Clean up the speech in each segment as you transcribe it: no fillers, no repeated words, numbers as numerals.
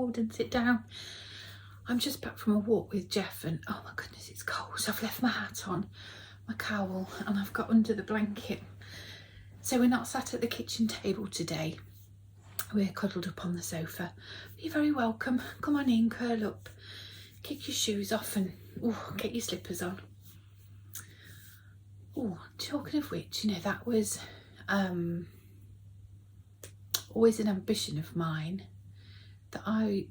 cold and sit down. I'm just back from a walk with Jeff and oh my goodness, it's cold. So I've left my hat on, my cowl, and I've got under the blanket. So we're not sat at the kitchen table today. We're cuddled up on the sofa. You're very welcome. Come on in, curl up, kick your shoes off and get your slippers on. Oh, talking of which, you know, that was always an ambition of mine, that I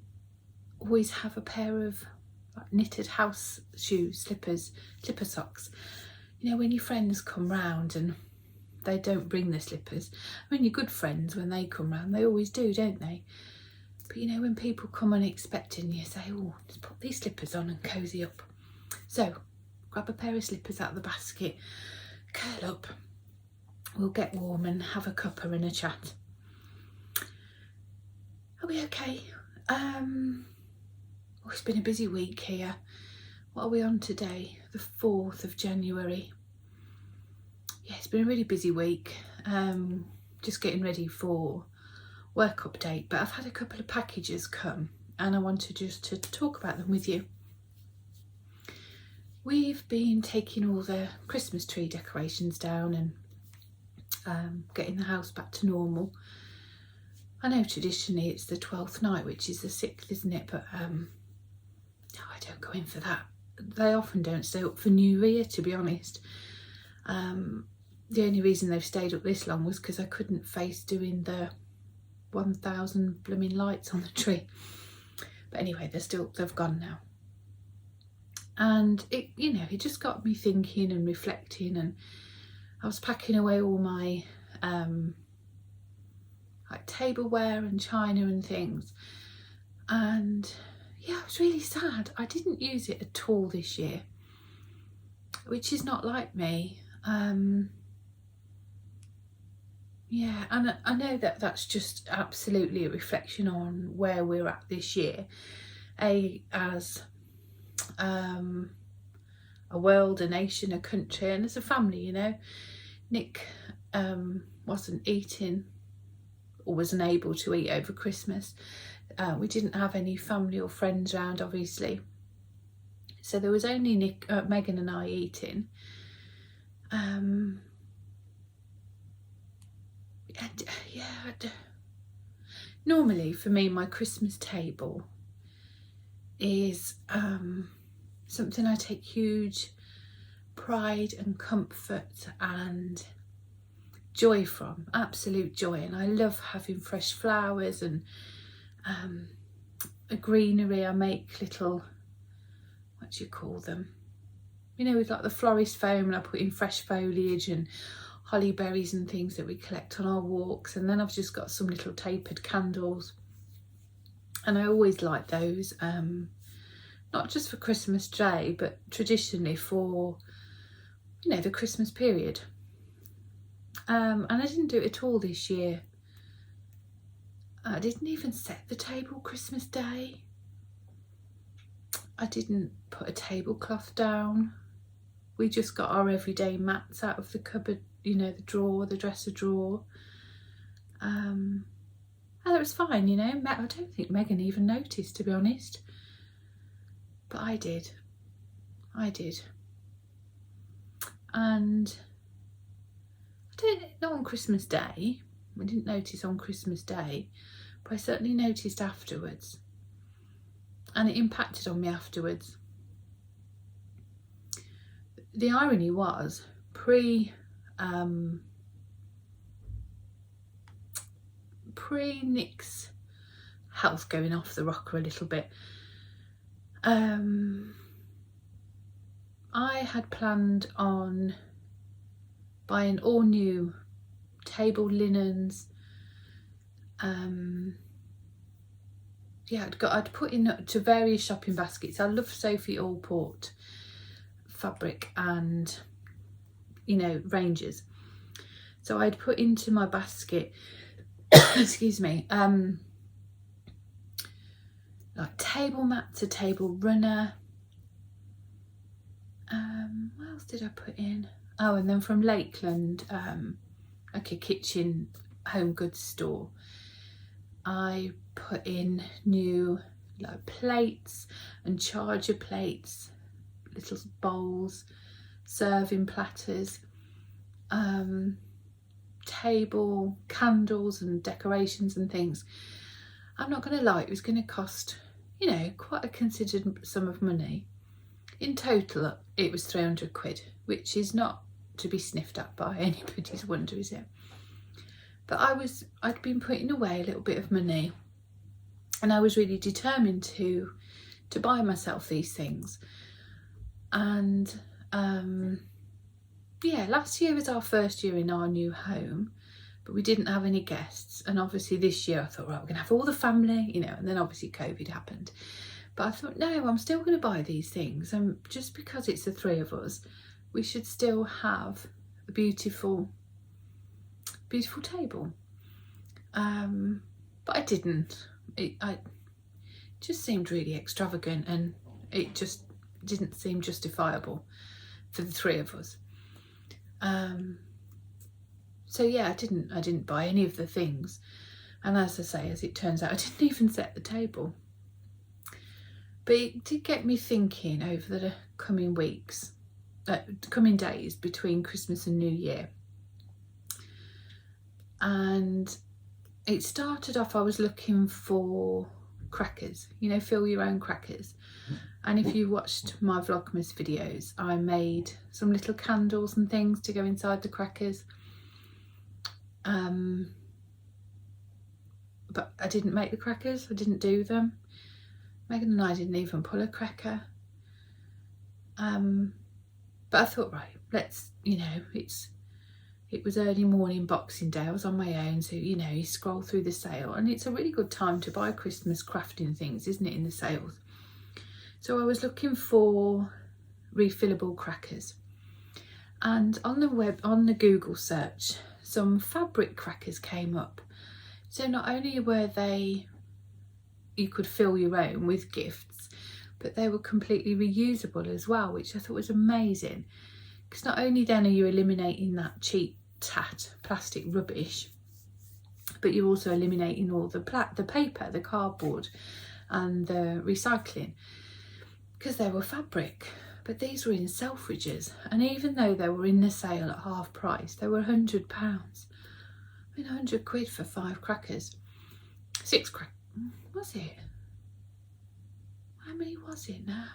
always have a pair of like knitted house shoes, slipper socks. You know, when your friends come round and they don't bring the slippers. I mean, your good friends, when they come round, they always do, don't they? But you know, when people come unexpected and you say, oh, just put these slippers on and cosy up. So grab a pair of slippers out of the basket, curl up, we'll get warm and have a cuppa and a chat. Are we okay? It's been a busy week here. What are we on today? The 4th of January. Yeah, it's been a really busy week. Just getting ready for work update, but I've had a couple of packages come and I wanted just to talk about them with you. We've been taking all the Christmas tree decorations down and getting the house back to normal. I know traditionally it's the 12th night, which is the 6th, isn't it? But no, I don't go in for that. They often don't stay up for New Year, to be honest. The only reason they've stayed up this long was because I couldn't face doing the 1,000 blooming lights on the tree. But anyway, they've gone now. And it, you know, it just got me thinking and reflecting, and I was packing away all my like tableware and china and things, and yeah, I was really sad. I didn't use it at all this year, which is not like me. Yeah, and I know that that's just absolutely a reflection on where we're at this year, as a world, a nation, a country, and as a family. You know, Nick wasn't eating or wasn't able to eat over Christmas. We didn't have any family or friends around, obviously, so there was only Megan and I eating. Normally for me, my Christmas table is something I take huge pride and comfort and joy from, absolute joy. And I love having fresh flowers and a greenery. I make little, what do you call them? You know, with like the florist foam, and I put in fresh foliage and holly berries and things that we collect on our walks. And then I've just got some little tapered candles, and I always like those, not just for Christmas Day, but traditionally for, you know, the Christmas period. And I didn't do it at all this year. I didn't even set the table Christmas Day. I didn't put a tablecloth down. We just got our everyday mats out of the cupboard, you know, the drawer, the dresser drawer. And it was fine, you know. I don't think Megan even noticed, to be honest. But I did. And I don't know on Christmas Day. I didn't notice on Christmas Day, but I certainly noticed afterwards. And it impacted on me afterwards. The irony was, pre Nick's health going off the rocker a little bit, I had planned on buying all new table linens. I'd put into various shopping baskets. I love Sophie Allport fabric and, you know, ranges. So I'd put into my basket, excuse me, like table mats, a table runner. What else did I put in? Oh, and then from Lakeland, like a kitchen home goods store. I put in new like plates and charger plates, little bowls, serving platters, table, candles and decorations and things. I'm not going to lie, it was going to cost, you know, quite a considered sum of money. In total, it was 300 quid, which is not to be sniffed at by anybody's wonder, is it? But I'd been putting away a little bit of money, and I was really determined to buy myself these things. And yeah, last year was our first year in our new home, but we didn't have any guests. And obviously this year I thought, right, we're gonna have all the family, you know, and then obviously COVID happened. But I thought, no, I'm still gonna buy these things. And just because it's the three of us, we should still have a beautiful table. But I didn't. It just seemed really extravagant, and it just didn't seem justifiable for the three of us. So yeah, I didn't buy any of the things. And as I say, as it turns out, I didn't even set the table. But it did get me thinking over the coming weeks, coming days between Christmas and New Year. And it started off, I was looking for crackers, you know, fill your own crackers. And if you watched my Vlogmas videos, I made some little candles and things to go inside the crackers. But I didn't make the crackers, I didn't do them. Megan and I didn't even pull a cracker. But I thought, right, let's, you know, it was early morning Boxing Day, I was on my own, so, you know, you scroll through the sale, and it's a really good time to buy Christmas crafting things, isn't it, in the sales. So I was looking for refillable crackers, and on the Google search, some fabric crackers came up. So not only were you could fill your own with gifts, but they were completely reusable as well, which I thought was amazing. Because not only then are you eliminating that cheap plastic rubbish, but you're also eliminating all the paper, the cardboard and the recycling, because they were fabric. But these were in Selfridges, and even though they were in the sale at half price, they were £100. I mean, 100 quid for 5 crackers. 6 crackers, was it? How many was it now?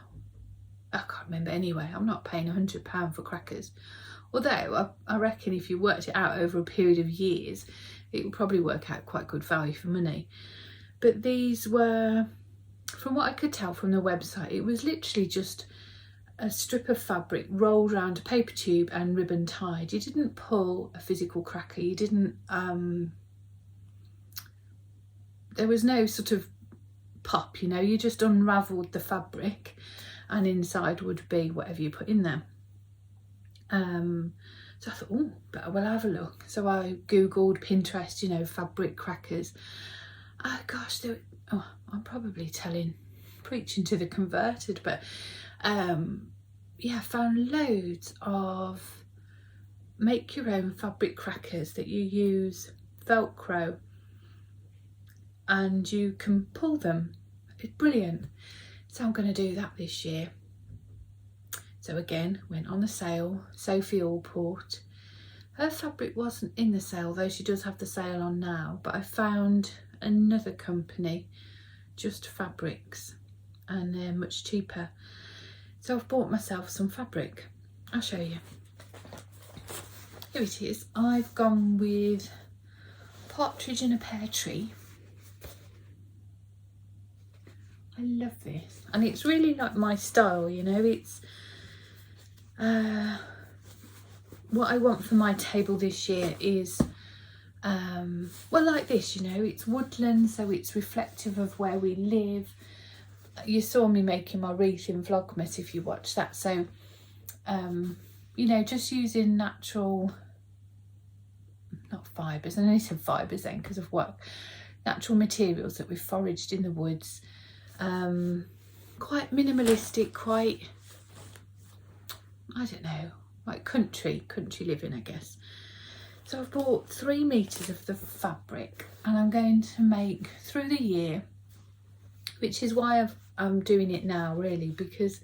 I can't remember. Anyway, I'm not paying £100 for crackers. Although I reckon if you worked it out over a period of years, it would probably work out quite good value for money. But these were, from what I could tell from the website, it was literally just a strip of fabric rolled around a paper tube and ribbon tied. You didn't pull a physical cracker. You didn't, there was no sort of pop, you know, you just unravelled the fabric and inside would be whatever you put in there. So I thought, oh, but we'll have a look. So I Googled Pinterest, you know, fabric crackers. Oh gosh, I'm probably preaching to the converted, but yeah, I found loads of make your own fabric crackers that you use Velcro and you can pull them. It's brilliant. So I'm going to do that this year. So again, went on the sale, Sophie Allport. Her fabric wasn't in the sale, though she does have the sale on now, but I found another company, Just Fabrics, and they're much cheaper. So I've bought myself some fabric. I'll show you. Here it is. I've gone with Partridge in a Pear Tree. I love this, and it's really like my style, you know. It's what I want for my table this year is well, like this, you know, it's woodland, so it's reflective of where we live. You saw me making my wreath in Vlogmas if you watched that. So you know, just using natural, not fibres, I only said fibres then because of work, natural materials that we've foraged in the woods. Quite minimalistic, quite, I don't know, like country living, I guess. So I've bought 3 meters of the fabric, and I'm going to make through the year, which is why I'm doing it now really, because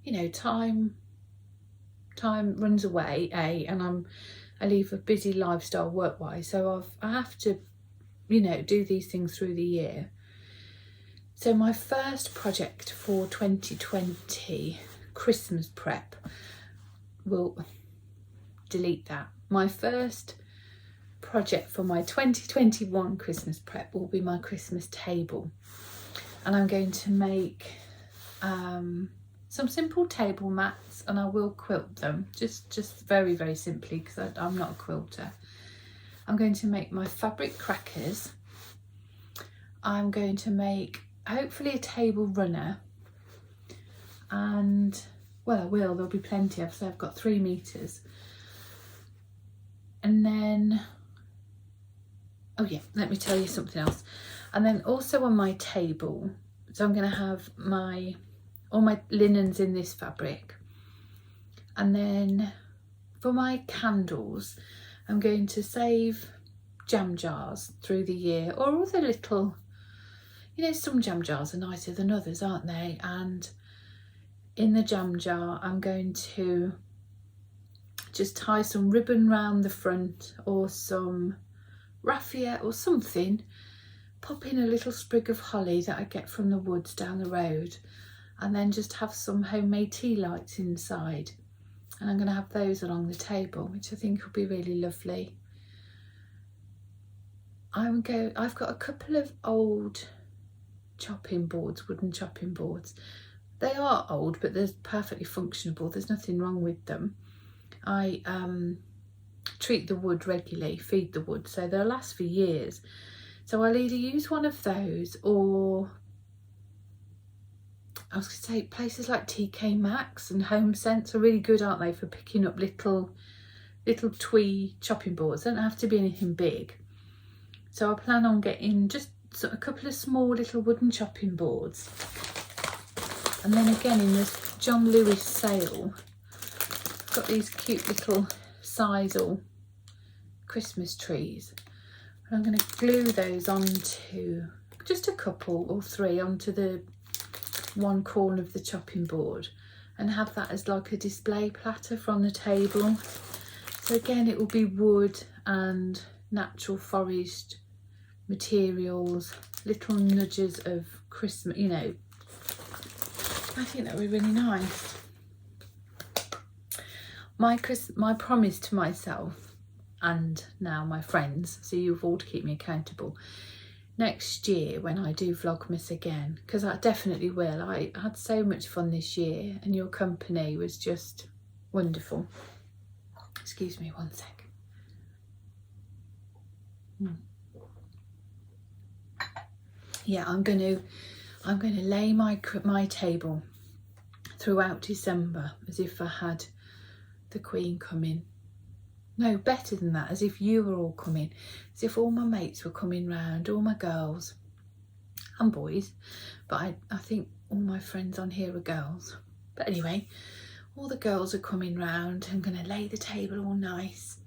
you know time runs away, and I leave a busy lifestyle work wise, so I have to, you know, do these things through the year. So my first project for 2020 Christmas prep will delete that. My first project for my 2021 Christmas prep will be my Christmas table, and I'm going to make some simple table mats, and I will quilt them just very, very simply, because I'm not a quilter. I'm going to make my fabric crackers. I'm going to make hopefully a table runner, and well, there'll be plenty of, so I've got 3 meters. And then, oh yeah, let me tell you something else. And then also on my table, so I'm going to have all my linens in this fabric. And then for my candles, I'm going to save jam jars through the year, or all the little, you know, some jam jars are nicer than others, aren't they? And in the jam jar, I'm going to just tie some ribbon round the front, or some raffia or something, pop in a little sprig of holly that I get from the woods down the road, and then just have some homemade tea lights inside. And I'm going to have those along the table, which I think will be really lovely. I've got a couple of old chopping boards, wooden chopping boards. They are old, but they're perfectly functionable. There's nothing wrong with them. I treat the wood regularly, feed the wood, so they'll last for years. So I'll either use one of those, or I was going to say places like TK Maxx and Home Sense are really good, aren't they, for picking up little twee chopping boards. They don't have to be anything big. So I plan on getting just a couple of small little wooden chopping boards. And then again, in this John Lewis sale, I've got these cute little sisal Christmas trees. And I'm going to glue those onto, just a couple or 3 onto the one corner of the chopping board, and have that as like a display platter from the table. So again, it will be wood and natural forest materials, little nudges of Christmas, you know. I think that would be really nice. My promise to myself, and now my friends, so you've all to keep me accountable, next year when I do Vlogmas again, because I definitely will. I had so much fun this year, and your company was just wonderful. Excuse me one sec. Yeah, I'm gonna lay my table throughout December as if I had the Queen coming. No, better than that, as if you were all coming, as if all my mates were coming round, all my girls and boys, but I think all my friends on here are girls. But anyway, all the girls are coming round. I'm going to lay the table all nice,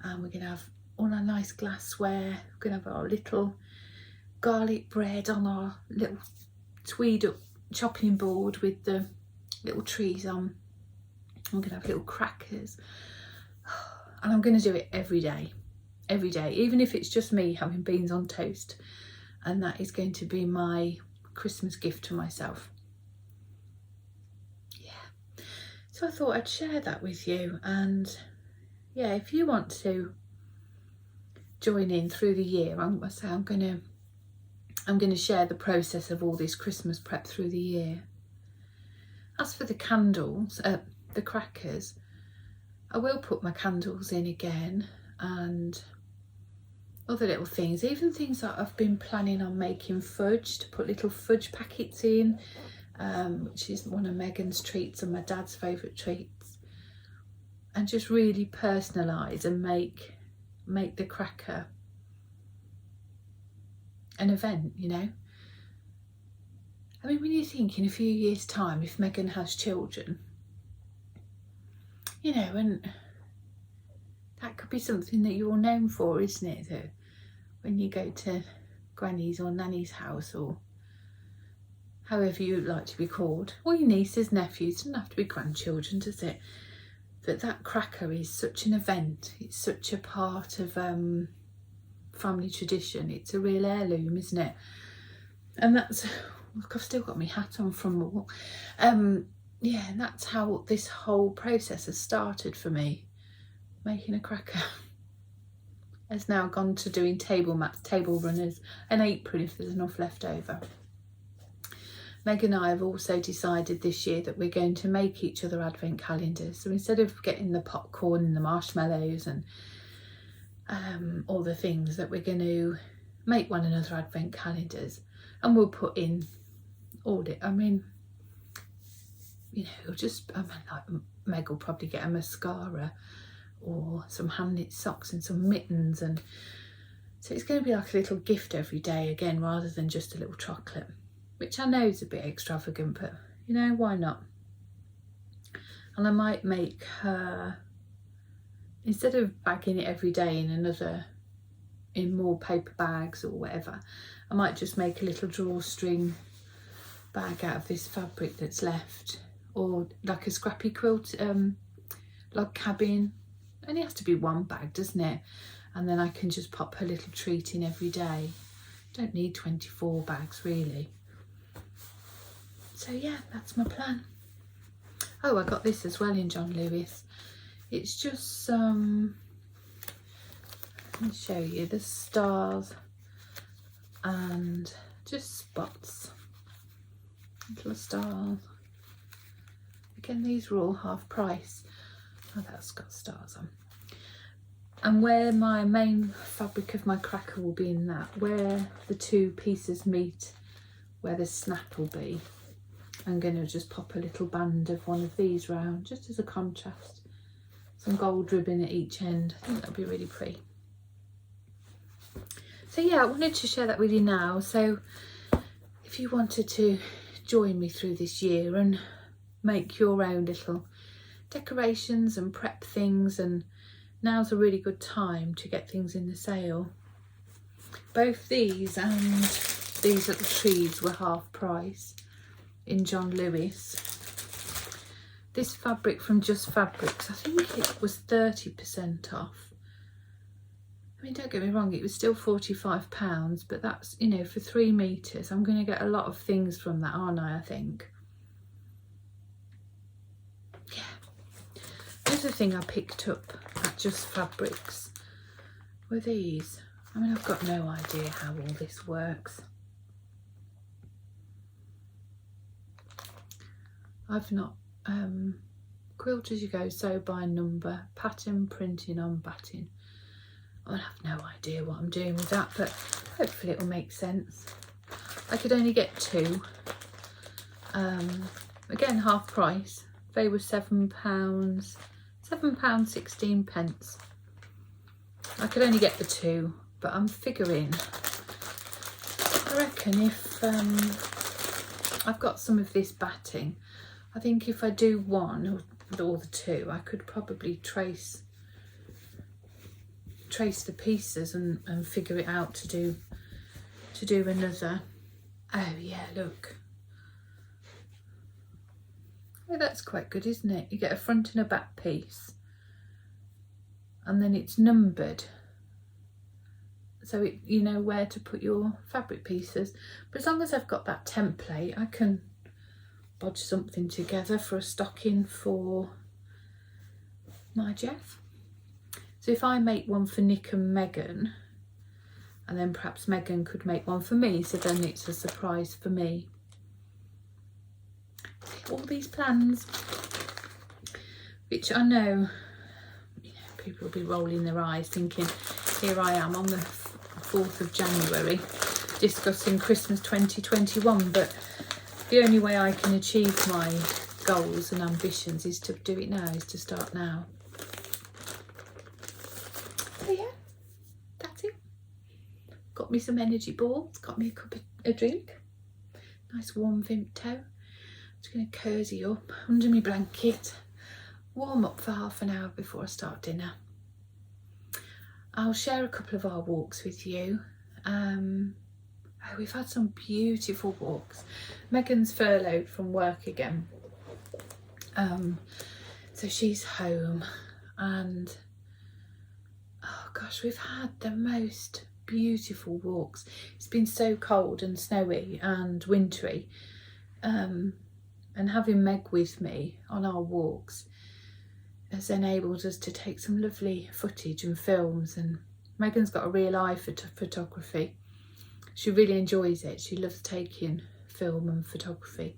and we're going to have all our nice glassware. We're going to have our little garlic bread on our little tweed up chopping board with the little trees on. We're going to have little crackers. And I'm going to do it every day, even if it's just me having beans on toast. And that is going to be my Christmas gift to myself. Yeah. So I thought I'd share that with you. And yeah, if you want to join in through the year, I'm going to share the process of all this Christmas prep through the year. As for the candles, the crackers, I will put my candles in again, and other little things, even things that I've been planning on making fudge, to put little fudge packets in, which is one of Megan's treats and my dad's favourite treats, and just really personalise and make the cracker an event, you know. I mean, when you think in a few years' time, if Megan has children, you know, and That could be something that you're known for, isn't it? That when you go to Granny's or Nanny's house, or however you like to be called, or your nieces, nephews, doesn't have to be grandchildren, does it? That cracker is such an event. It's such a part of family tradition. It's a real heirloom, isn't it? And that's, look, I've still got my hat on from all. Yeah, and that's how this whole process has started for me. Making a cracker. Has now gone to doing table mats, table runners, an apron if there's enough left over. Meg and I have also decided this year that we're going to make each other advent calendars. So instead of getting the popcorn and the marshmallows and all the things, that we're going to make one another advent calendars, and we'll put in all it. I mean, you know, like Meg will probably get a mascara or some hand knit socks and some mittens, and so it's going to be like a little gift every day again, rather than just a little chocolate, which I know is a bit extravagant, but you know, why not? And I might make her, instead of bagging it every day in more paper bags or whatever, I might just make a little drawstring bag out of this fabric that's left, or like a scrappy quilt log cabin. Only has to be one bag, doesn't it? And then I can just pop her little treat in every day. Don't need 24 bags really. So yeah, that's my plan. Oh, I got this as well in John Lewis. It's just let me show you the stars and just spots, little stars. Again, these are all half price. Oh, that's got stars on. And where my main fabric of my cracker will be in that, where the two pieces meet, where the snap will be, I'm going to just pop a little band of one of these round, just as a contrast. Some gold ribbon at each end. I think that'll be really pretty. So yeah, I wanted to share that with you now. So if you wanted to join me through this year and make your own little decorations and prep things, and now's a really good time to get things in the sale. Both these and these little trees were half price in John Lewis. This fabric from Just Fabrics, I think it was 30% off. I mean, don't get me wrong, it was still £45, but that's, you know, for 3 meters. I'm going to get a lot of things from that, aren't I think? Yeah. Another thing I picked up at Just Fabrics were these. I mean, I've got no idea how all this works. I've not quilt as you go, sew by number, pattern printing on batting. I have no idea what I'm doing with that, but hopefully it will make sense. I could only get 2. Again, half price. They were £7.16. I could only get the 2, but I'm figuring, I reckon if I've got some of this batting, I think if I do one or the 2, I could probably trace the pieces and figure it out to do another. Oh yeah, look. Oh, that's quite good, isn't it? You get a front and a back piece, and then it's numbered, so you know where to put your fabric pieces. But as long as I've got that template, I can bodge something together for a stocking for my Jeff. So if I make one for Nick and Megan, and then perhaps Megan could make one for me, so then it's a surprise for me. All these plans, which I know, you know, people will be rolling their eyes thinking, here I am on the 4th of January discussing Christmas 2021, but the only way I can achieve my goals and ambitions is to do it now, is to start now. So yeah, that's it. Got me some energy balls, got me a drink, nice warm Vimto. Just going to cozy up under my blanket, warm up for half an hour before I start dinner. I'll share a couple of our walks with you. We've had some beautiful walks. Megan's furloughed from work again, so she's home, and oh gosh, we've had the most beautiful walks. It's been so cold and snowy and wintry, and having Meg with me on our walks has enabled us to take some lovely footage and films. And Megan's got a real eye for photography. She really enjoys it. She loves taking film and photography,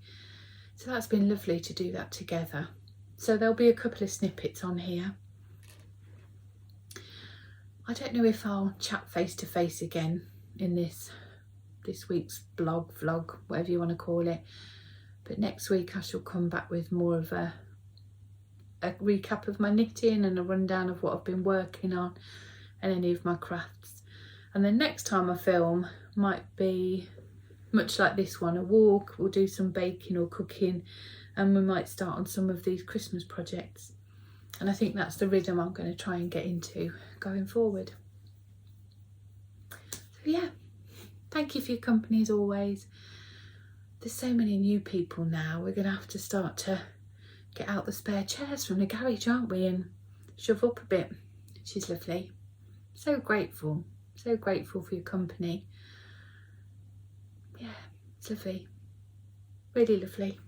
so that's been lovely to do that together. So there'll be a couple of snippets on here. I don't know if I'll chat face to face again in this week's vlog, whatever you want to call it, but next week I shall come back with more of a recap of my knitting and a rundown of what I've been working on and any of my crafts. And then next time I film might be much like this one, a walk. We'll do some baking or cooking, and we might start on some of these Christmas projects. And I think that's the rhythm I'm going to try and get into going forward. So yeah, thank you for your company as always. There's so many new people now. We're going to have to start to get out the spare chairs from the garage, aren't we, and shove up a bit. She's lovely. So grateful for your company. Yeah, it's lovely. Really lovely.